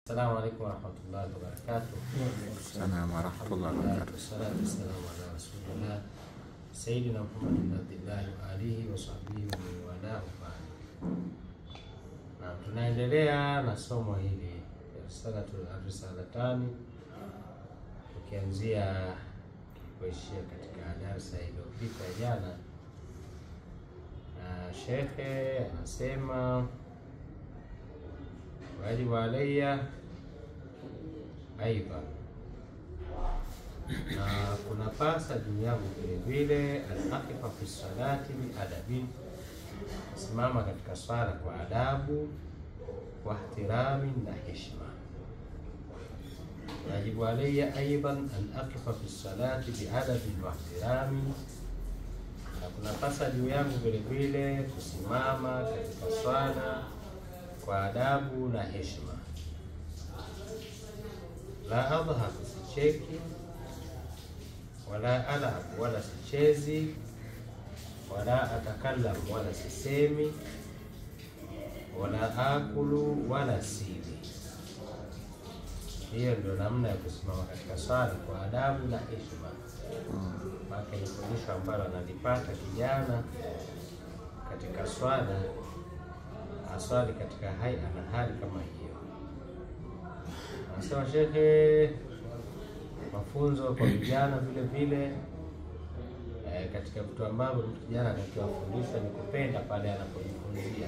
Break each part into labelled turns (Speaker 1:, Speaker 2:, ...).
Speaker 1: السلام عليكم ورحمة الله وبركاته.
Speaker 2: السلام ورحمة الله وبركاته.
Speaker 1: والصلاة والسلام على رسول الله سيدنا محمد بن عبد الله وآله وصحبه ومن والاه وبعد. Na tunaendelea na somo hili Risalatani, tukianzia kuishia katika darasa iliyopita jana. Shekhe anasema wajibu alayya aidha, na kuna pasa juu yangu vile vile al-aqifa fi salati bi adabin, simama katika swala kwa adabu wa ihtirami na heshima. Wajibu alayya aidan al-aqifa fi salati bi adabin wa ihtirami, na kuna pasa juu yangu vile vile kusimama katika swala kwa adabu na heshima. La adhhak, sicheki, wala alab, wala sichezi, wala atakallam, wala sisemi, wala akulu, wala sili. Hiyo ndio namna ya kusimama katika swala kwa adabu na heshima. Maka ni fundisho ambalo analipata kijana katika swala, aswali katika hali na hali kama hiyo. Anasema shekhe, mafunzo kwa vijana vile vile katika vitu ambavyo kijana anatakiwa kufundishwa ni kupenda pale anapojifunzia,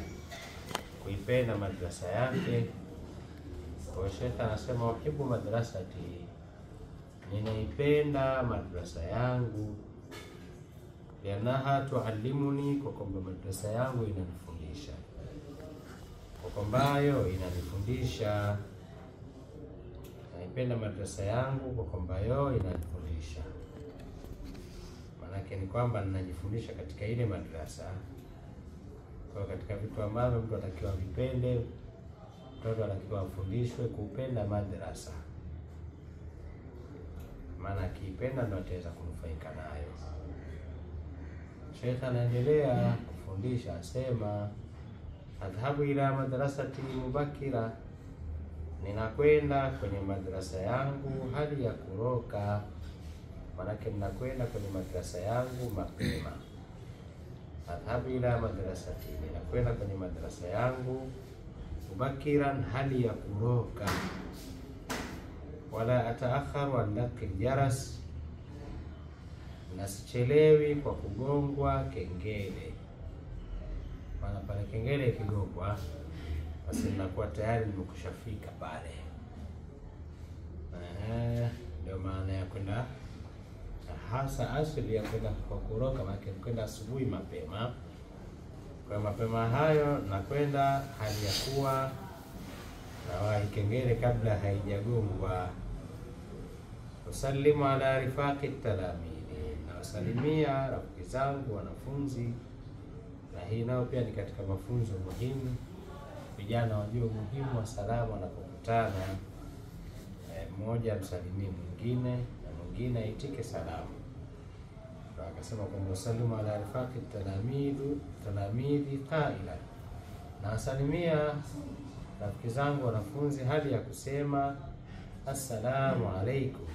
Speaker 1: kuipenda madrasa yake. Kwa shekhe anasema uhibu madrasati, ninaipenda madrasa yangu, lianaha tuallimuni, kwa kwamba madrasa yangu inanifundisha, kwa kwambayo inanifundisha. Naipenda madrasa yangu kwa kwambayo inanifundisha, maanake ni kwamba ninajifundisha katika ile madrasa. Kwa katika vitu ambavyo mtu atakiwa vipende, mtoto atakiwa afundishwe kupenda madrasa, maana akiipenda ndo ataweza kunufaika nayo. Sheikh anaendelea kufundisha, asema adhabu ila madrasati mubakira, ninakwenda kwenye madrasa yangu hali ya kuroka, manake ninakwenda kwenye madrasa yangu mapema. Adhabu ila madrasati, ninakwenda kwenye madrasa yangu mubakiran, hali ya kuroka. Wala ataakharu an laqil jaras, nasichelewi kwa kugongwa kengele. Maana pale kengele ikigongwa, basi ninakuwa tayari nimekushafika pale. Ndio maana ya kwenda, hasa asili ya kwenda kwa kuroka, maana kwenda asubuhi mapema. Kwa mapema hayo nakwenda hali ya kuwa na wahi kengele kabla haijagongwa. Usallimu ala rifaqi talamidi, na wasalimia rafiki zangu wanafunzi. Na hii nao pia ni katika mafunzo muhimu, vijana wajue umuhimu wa salamu wanapokutana. Mmoja msalimie mwingine na mwingine aitike salamu. Kwa akasema kwamba usallimu ala rifaqi talamidi qaila, na wasalimia rafiki zangu wanafunzi hali ya kusema assalamu alaikum,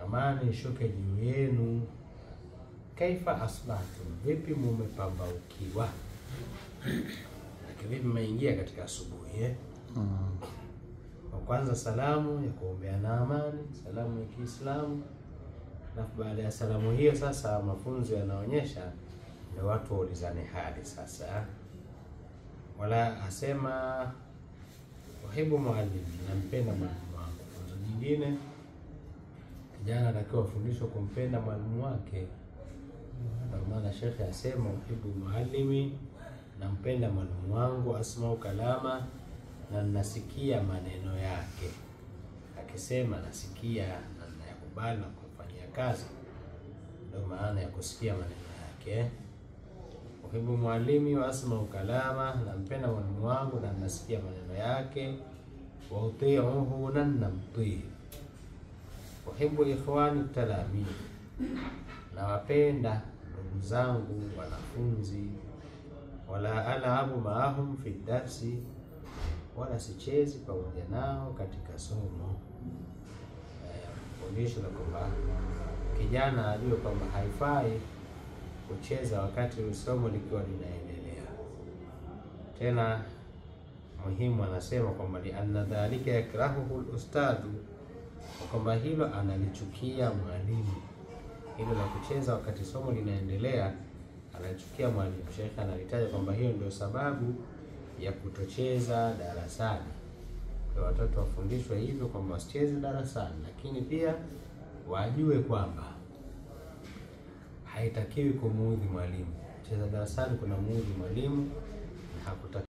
Speaker 1: amani shuke juu yenu. Kaifa asbahtum, vipi mumepambaukiwa, vipi mmeingia katika asubuhi. Kwa kwanza salamu ya kuombeana amani, salamu ya Kiislamu. Na baada ya salamu hiyo sasa mafunzo yanaonyesha ndio watu waulizane hali sasa. Wala asema uhibu muallim, nampenda mwalimu wangu. Funzo nyingine, kijana atakiwa afundishwe kumpenda mwalimu wake. Ndio maana shekhe asema uhibu muallimi, nampenda mwalimu wangu, asma'u kalama, na nasikia maneno yake. Akisema nasikia na ninayakubali na kufanyia kazi, ndio maana ya kusikia maneno yake. Uhibu muallimi wa asma'u kalama, nampenda mwalimu wangu na nasikia maneno yake. Wa uti'uhu, na namtii. Uhibu ikhwani talamid, na wapenda ndugu zangu wanafunzi. Wala al'abu ma'ahum fi darsi, wala sichezi pamoja nao katika somo. Fundisho la kwamba kijana ajue kwamba haifai kucheza wakati somo likiwa linaendelea. Tena muhimu anasema kwamba li anna dhalika yakrahuhu al-ustadhu, kwamba hilo analichukia mwalimu. Hilo la kucheza wakati somo linaendelea anachukia mwalimu. Sheikh analitaja kwamba hiyo ndio sababu ya kutocheza darasani. Kwa watoto wafundishwe hivyo kwamba wasicheze darasani, lakini pia wajue kwamba haitakiwi kumuudhi mwalimu. Cheza darasani kuna muudhi mwalimu na hakutakiwi